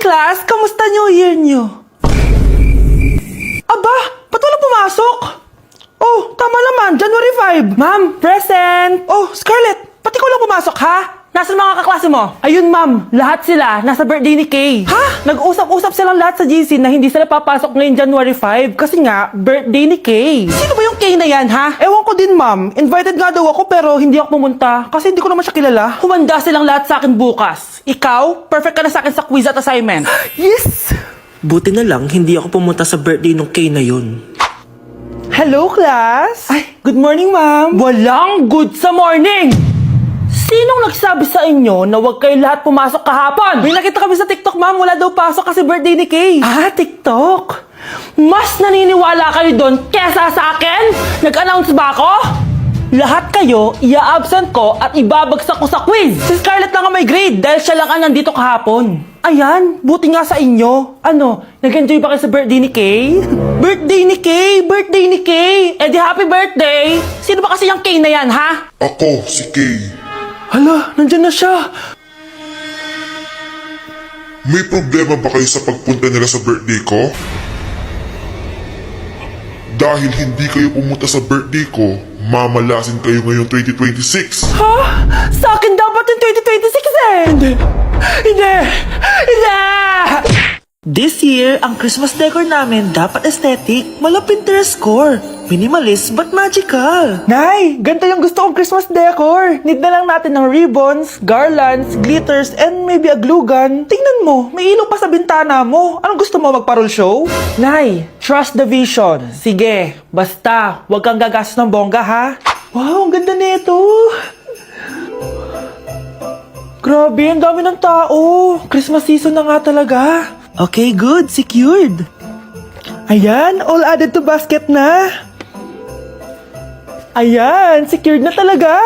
class, kamusta New Year nyo? Aba, ba't wala pumasok? Oh, tama naman, January 5. Ma'am, present! Oh, Scarlett, pati ko lang pumasok ha? Nasaan mga kaklase mo? Ayun ma'am, lahat sila nasa birthday ni Kay. Ha? Nag-usap-usap silang lahat sa GC na hindi sila papasok ngayon January 5 kasi nga, birthday ni Kay. Sino ba yung Kay na yan ha? Ewan ko din ma'am, invited nga daw ako pero hindi ako pumunta kasi hindi ko naman siya kilala. Humanda silang lahat sa akin bukas. Ikaw, perfect ka na sa akin sa quiz at assignment. Yes! Buti na lang, hindi ako pumunta sa birthday nung Kay na yun. Hello, class! Ay, good morning, ma'am! Walang good sa morning! Sinong nagsabi sa inyo na huwag kayo lahat pumasok kahapon? May nakita kami sa TikTok, ma'am. Wala daw pasok kasi birthday ni Kay. Ah, TikTok? Mas naniniwala kayo doon kesa sa akin? Nag-announce ba ako? Lahat kayo, ia-absent ko at ibabagsak ko sa quiz. Si Scarlett lang ang may grade dahil siya lang ang nandito kahapon. Ayan, buti nga sa inyo. Ano, nag-enjoy ba kayo sa birthday ni Kay? Birthday ni Kay! Birthday ni Kay! Eh di happy birthday! Sino ba kasi yung Kay na yan, ha? Ako, si Kay. Hala, nandyan na siya. May problema ba kayo sa pagpunta nila sa birthday ko? Dahil hindi kayo pumunta sa birthday ko, mamalasin kayo ngayong 2026. Ha? Sa akin dapat yung 2026 eh! Hindi! Hindi! Hindi! This year, ang Christmas decor namin dapat aesthetic, mala Pinterest score. Minimalist but magical. Nay, ganito yung gusto kong Christmas decor. Need na lang natin ng ribbons, garlands, glitters, and maybe a glue gun. Tingnan mo, may ilaw pa sa bintana mo. Anong gusto mo, mag-parol show? Nay, trust the vision. Sige, basta, huwag kang gagastos ng bongga ha. Wow, ang ganda nito. Grabe, ang dami ng tao. Christmas season na nga talaga. Okay, good. Secured. Ayan, all added to basket na. Ayan, secured na talaga.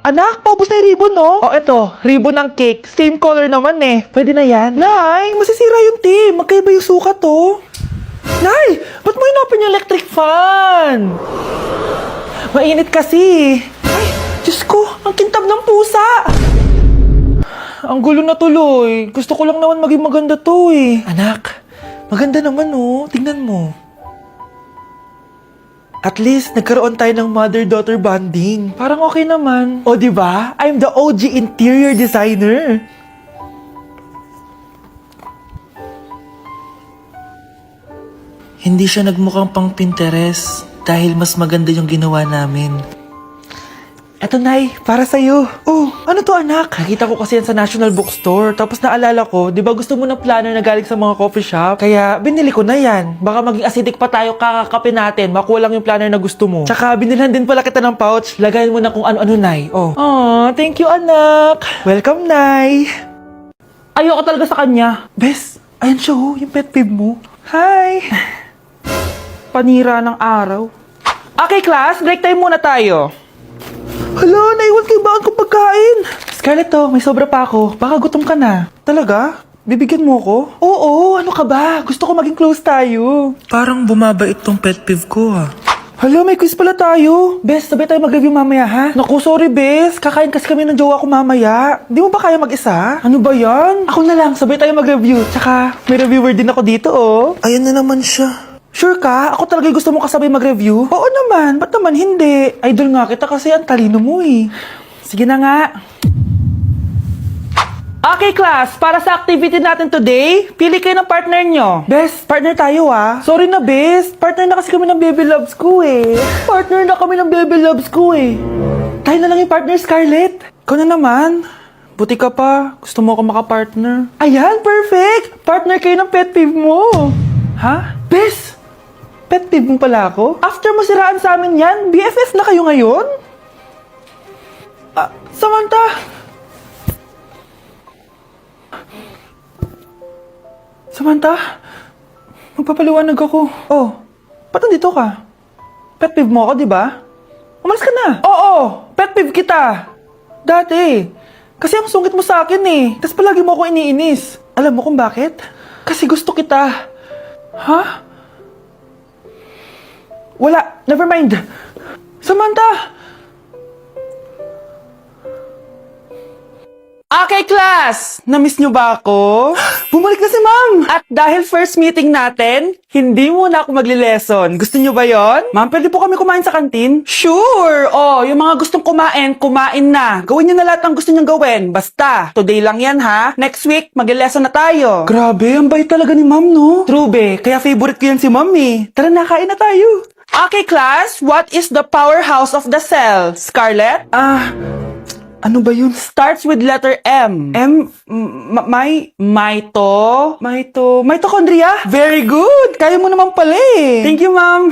Anak, paubos na yung ribbon, no? O, eto, ribbon ng cake. Same color naman eh. Pwede na yan. Nay, masisira yung team. Magkaiba yung sukat, oh. Nay, ba't mo inopin yung electric fan? Mainit kasi. Ay, Diyos ko, ang kintab ng pusa. Ang gulo na tuloy. Gusto ko lang naman maging maganda to eh. Anak, maganda naman oh. Tingnan mo. At least, nagkaroon tayo ng mother-daughter bonding. Parang okay naman. O, diba? I'm the OG interior designer. Hindi siya nagmukhang pang Pinterest dahil mas maganda yung ginawa namin. Eto, Nay, para sa'yo. Oh, ano to, anak? Nakita ko kasi yan sa National Bookstore. Tapos naalala ko, di ba gusto mo ng planner na galing sa mga coffee shop? Kaya binili ko na yan. Baka maging acidic pa tayo kakakapin natin. Makuha lang yung planner na gusto mo. Tsaka binilhan din pala kita ng pouch. Lagayin mo na kung ano-ano, Nay. Oh. Aw, thank you, anak. Welcome, Nay. Ayoko talaga sa kanya. Bes, ayan siya oh, yung pet peeve mo. Hi. Panira ng araw. Okay, class, break time muna tayo. Hala, naiwan kay baon ko pagkain. Scarlett to, may sobra pa ako. Baka gutom ka na. Talaga? Bibigyan mo ko? Oo, ano ka ba? Gusto ko maging close tayo. Parang bumabait tong pet peeve ko ah. Hala, may quiz pala tayo. Bes, sabay tayo mag-review mamaya ha? Naku, sorry Bes. Kakain kasi kami ng jowa ko mamaya. Di mo ba kaya mag-isa? Ano ba yan? Ako na lang, sabay tayo mag-review. Tsaka, may reviewer din ako dito oh. Ayan na naman siya. Sure ka? Ako talaga yung gusto mo kasabay mag-review? Oo naman, ba't naman hindi? Idol nga kita kasi ang talino mo eh. Sige na nga. Okay class, para sa activity natin today, pili kayo ng partner nyo. Bes, partner tayo ah. Sorry na Bes, partner na kasi kami ng baby loves ko eh. Partner na kami ng baby loves ko eh. Tayo na lang yung partner, Scarlett. Ikaw na naman. Buti ka pa, gusto mo ako makapartner. Ayan, perfect! Partner kayo ng pet peeve mo. Ha? Bes, pet peeve mo pala ako? After mo siraan sa amin yan, BFF na kayo ngayon? Ah, Samantha! Samantha? Magpapaliwanag ako. Oh, ba't nandito ka? Pet peeve mo ako, di ba? Umalis ka na. Oo, pet peeve kita. Dati. Kasi ang sungit mo sa akin eh. Tapos palagi mo ako iniinis. Alam mo kung bakit? Kasi gusto kita. Ha? Wala. Never mind. Samantha! Okay, class! Na-miss nyo ba ako? Bumalik na si ma'am! At dahil first meeting natin, hindi muna ako magli-lesson. Gusto nyo ba yon? Ma'am, pwede po kami kumain sa kantin? Sure! Oh, yung mga gustong kumain, kumain na. Gawin nyo na lahat ng gusto nyo gawin. Basta, today lang yan ha. Next week, magli-lesson na tayo. Grabe, ang bait talaga ni ma'am, no? True, be. Kaya favorite ko yan si ma'am eh. Tara na, kain na tayo. Okay, class. What is the powerhouse of the cell? Scarlett? Ano ba yun? Starts with letter M. Mitochondria? Very good! Kaya mo naman pala eh. Thank you, ma'am.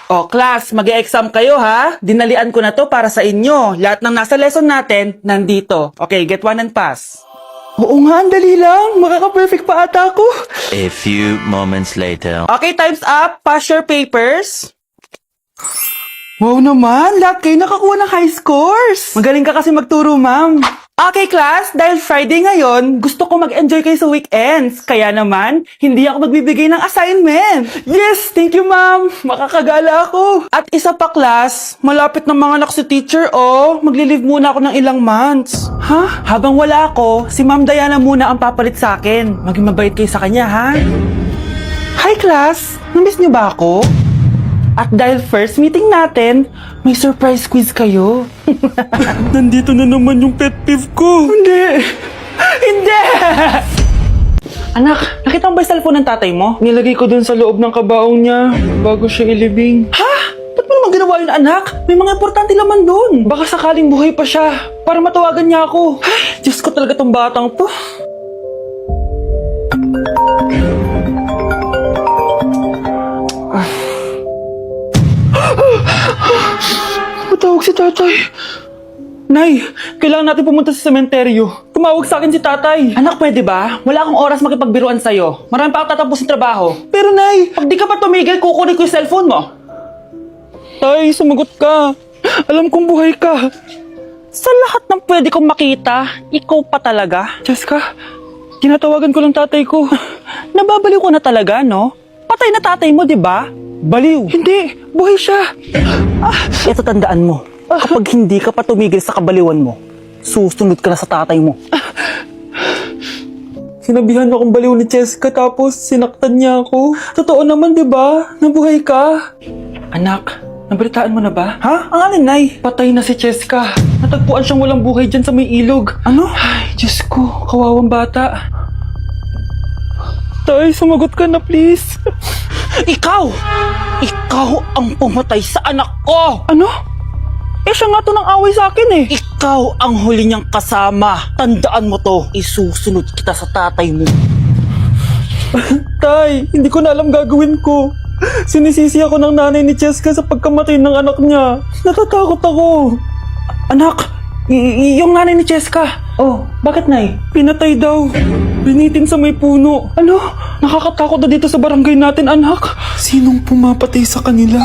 Oh, class, mag-e-exam kayo ha. Dinalian ko na to para sa inyo. Lahat ng nasa lesson natin, nandito. Okay, get one and pass. Oo nga, ang dali lang. Makaka-perfect pa ata ako. A few moments later. Okay, time's up. Pass your papers. Wow naman, lahat kayo nakakuha ng high scores. Magaling ka kasi magturo, ma'am. Okay, class, dahil Friday ngayon, gusto ko mag-enjoy kayo sa weekends. Kaya naman, hindi ako magbibigay ng assignment. Yes, thank you, ma'am. Makakagala ako. At isa pa, class, malapit ng mga anak si teacher, oh. Magli-leave muna ako ng ilang months. Ha? Habang wala ako, si Ma'am Diana muna ang papalit sa akin. Maging mabait kayo sa kanya, ha? Hi, class. Namiss niyo ba ako? At dahil first meeting natin, may surprise quiz kayo. Nandito na naman yung pet peeve ko. Hindi! Hindi! Anak, nakita mo ba yung cellphone ng tatay mo? Nilagay ko dun sa loob ng kabaong niya bago siya ilibing. Ha? Ba't mo naman ginawa yun, anak? May mga importante laman dun. Baka sakaling buhay pa siya para matawagan niya ako. Ay, Diyos ko talaga tong batang to. Matawag si tatay. Nay, kailangan natin pumunta sa sementeryo. Tumawag sa akin si tatay. Anak, pwede ba? Wala akong oras makipagbiruan sa'yo. Marami pa ako tatapusin trabaho. Pero nay, pag di ka pa tumigil, kukunin ko yung cellphone mo. Tay, sumagot ka. Alam kong buhay ka. Sa lahat ng pwede kong makita, ikaw pa talaga. Jessica, tinatawagan ko lang tatay ko. Nababaliw ko na talaga, no? Patay na tatay mo, di ba? Baliw. Hindi, buhay siya. Ito tandaan mo. Kapag hindi ka pa tumigil sa kabaliwan mo, susunod ka na sa tatay mo. Sinabihan akong baliw ni Cheska tapos sinaktan niya ako. Totoo naman, di ba? Nabuhay ka. Anak, nabalitaan mo na ba? Ha? Ang alin, Nay? Patay na si Cheska. Natagpuan siyang walang buhay dyan sa may ilog. Ano? Ay, Diyos ko, kawawang bata. Tay, sumagot ka na please. Ikaw! Ikaw ang pumatay sa anak ko! Ano? Eh siya nga to nang away sa akin eh. Ikaw ang huli niyang kasama. Tandaan mo to. Isusunod kita sa tatay mo. Tay, hindi ko na alam gagawin ko. Sinisisi ako ng nanay ni Cheska sa pagkamatay ng anak niya. Natatakot ako. Anak, yung nanay ni Cheska. Oh, bakit nay? Pinatay daw. Binitin sa may puno. Ano? Nakakatakot na dito sa barangay natin, anak. Sinong pumapatay sa kanila?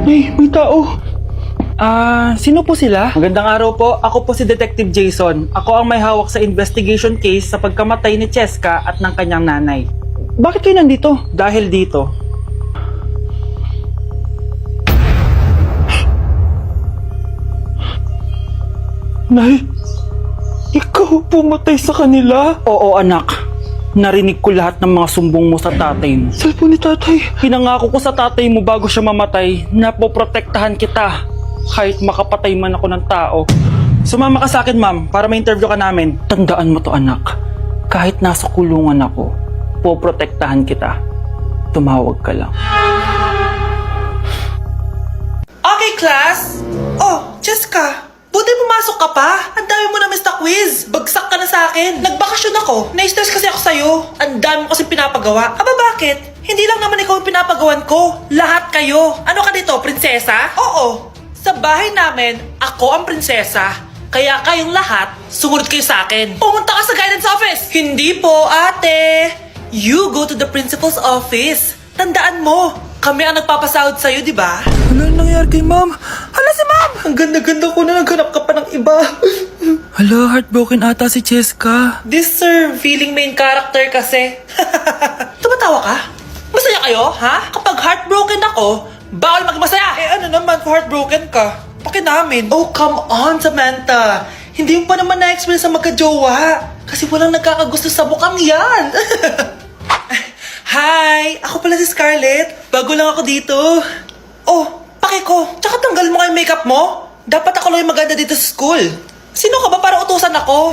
Ay, may tao. Sino po sila? Magandang araw po. Ako po si Detective Jason. Ako ang may hawak sa investigation case sa pagkamatay ni Cheska at ng kanyang nanay. Bakit kayo nandito? Dahil dito. Nay, ikaw pumatay sa kanila? Oo, anak. Narinig ko lahat ng mga sumbong mo sa tatay mo. Cellphone ni tatay. Pinangako ko sa tatay mo bago siya mamatay na poprotektahan kita kahit makapatay man ako ng tao. Sumama ka sa akin, ma'am, para ma-interview ka namin. Tandaan mo to, anak. Kahit nasa kulungan ako, poprotektahan kita. Tumawag ka lang. Okay, class. Oh, Cheska. Buti pumasok ka pa. Ang dami mo na miss na quiz. Bagsak ka na sa akin. Nagbakasyon ako. Na-stress kasi ako sa'yo. Ang dami mo kasi pinapagawa. Aba bakit? Hindi lang naman ikaw ang pinapagawan ko. Lahat kayo. Ano ka dito, prinsesa? Oo. Sa bahay namin, ako ang prinsesa. Kaya kayong lahat, sumunod kayo sa akin. Pumunta ka sa guidance office. Hindi po, ate. You go to the principal's office. Tandaan mo, Kami ang nagpapasahod sa'yo, di ba? Ano nangyari kay ma'am? Hala si ma'am! Ang ganda-ganda ko na naghanap ka pa ng iba. Hala, heartbroken ata si Cheska. This sir, feeling main character kasi. Tumatawa ka? Masaya kayo, ha? Kapag heartbroken ako, bawal maging masaya. Eh ano naman kung heartbroken ka? Pakinamin. Oh, come on, Samantha. Hindi mo pa naman na-experience sa magkajowa. Kasi walang nagkakagusto sa mukhang yan. Hi! Ako pala si Scarlett. Bago lang ako dito. Oh, pake ko. Tsaka tanggal mo nga yung makeup mo. Dapat ako lang yung maganda dito sa school. Sino ka ba para utusan ako?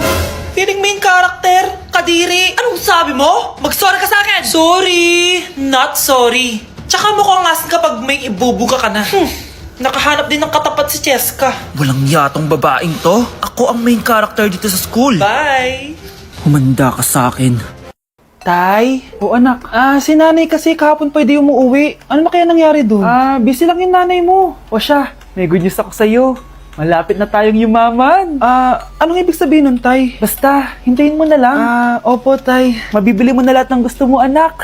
Feeling main character? Kadiri? Anong sabi mo? Mag-sorry ka sa akin! Sorry! Not sorry. Tsaka mukhang asin kapag may ibubuga ka na. Nakahanap din ng katapat si Cheska. Walang yatong babaeng to. Ako ang main character dito sa school. Bye! Humanda ka sa akin. Tay? O anak, si nanay kasi kahapon pwede umuwi. Ano na kaya nangyari doon? Busy lang yung nanay mo. O siya, may good news ako sa'yo. Malapit na tayong yumaman. Anong ibig sabihin nun, Tay? Basta, hintayin mo na lang. Opo, Tay. Mabibili mo na lahat ng gusto mo, anak.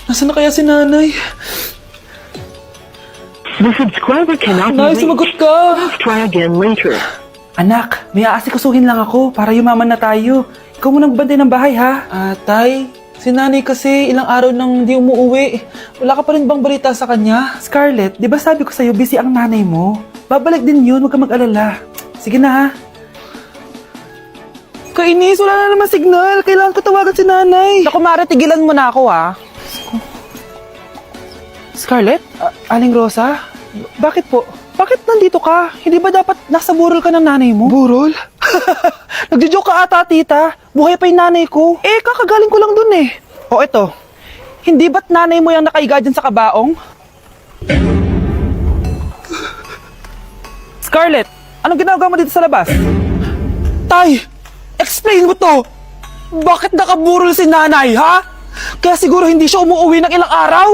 Nasaan na kaya si nanay? The subscriber cannot Nay, be reached. sumagot ka! Please try again later. Anak, may aasikasuhin lang ako para yumaman na tayo. Ikaw munang bantay ng bahay, ha? Tay, si nanay kasi ilang araw nang di umuwi. Wala ka pa rin bang balita sa kanya? Scarlett, di ba sabi ko sa'yo busy ang nanay mo? Babalik din yun, huwag ka mag-alala. Sige na, ha? Kainis, wala na naman signal. Kailangan ko tawagan si nanay. Naku, Mara, tigilan mo na ako, ha? Scarlett? Aling Rosa? Bakit po? Bakit nandito ka? Hindi ba dapat nasa burol ka ng nanay mo? Burol? Nagjo-joke ka ata, tita. Buhay pa yung nanay ko. Eh, kakagaling ko lang dun eh. O eto, hindi ba't nanay mo yung nakaiga dyan sa kabaong? Scarlett, anong ginagawa mo dito sa labas? Tay, explain mo to. Bakit nakaburol si nanay, ha? Kaya siguro hindi siya umuwi ng ilang araw?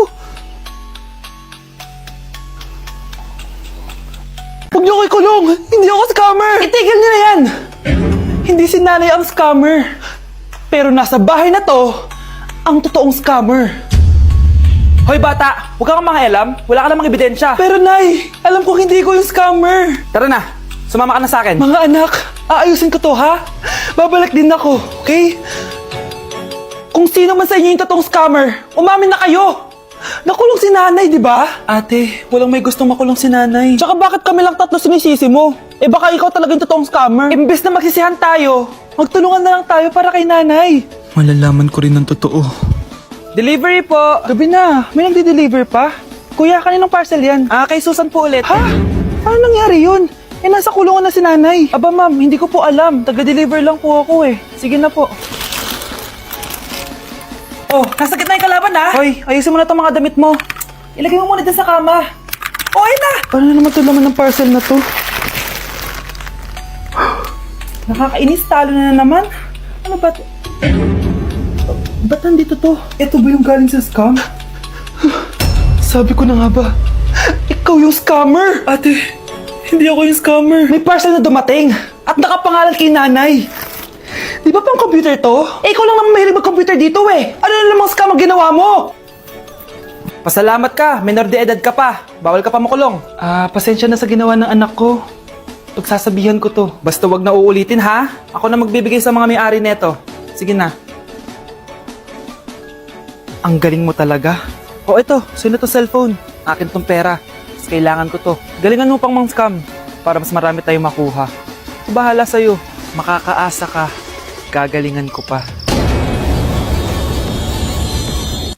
Huwag niyo ko ikulong! Hindi ako scammer! Itigil niyo na yan! Hindi si nanay ang scammer. Pero nasa bahay na to, ang totoong scammer. Hoy bata, huwag kang mangialam. Wala ka namang ebidensya. Pero nay, alam ko hindi ko yung scammer. Tara na, sumama ka na sa akin. Mga anak, aayusin ko to ha. Babalik din ako, okay? Kung sino man sa inyo yung totoong scammer, umamin na kayo! Nakulong si nanay, di ba? Ate, walang may gustong makulong si nanay. Tsaka bakit kami lang tatlo sinisisi mo? Eh baka ikaw talaga yung totoong scammer. Imbes na magsisihan tayo, magtulungan na lang tayo para kay nanay. Malalaman ko rin ng totoo. Delivery po! Gabi na, may nagde-deliver pa? Kuya, kaninong parcel yan? Kay Susan po ulit. Ha? Ano nangyari yun? Eh nasa kulungan na si nanay. Aba ma'am, hindi ko po alam. Taga-deliver lang po ako eh. Sige na po. Oh, nasa gitna yung kalaban ha? Hoy, ayusin mo na itong mga damit mo. Ilagay mo muna dyan sa kama. Oh, ayun na! Paano na naman ito laman ng parcel na to? Nakakainis, talo na naman. Ano ba? Ba't nandito to? Ito ba yung galing sa scam? Sabi ko na nga ba, ikaw yung scammer! Ate, hindi ako yung scammer. May parcel na dumating at nakapangalan kay nanay. Di ba pang computer to? Eh, ikaw lang naman mahilig mag-computer dito eh. Ano na namang scam ang ginawa mo? Pasalamat ka, minor de edad ka pa. Bawal ka pa makulong. Pasensya na sa ginawa ng anak ko. Pagsasabihan ko to. Basta wag na uulitin ha. Ako na magbibigay sa mga may-ari neto. Sige na. Ang galing mo talaga. O ito, sino to cellphone? Akin tong pera. Mas kailangan ko to. Galingan mo pang mang scam para mas marami tayong makuha. Bahala sa'yo. Makakaasa ka. Gagalingan ko pa.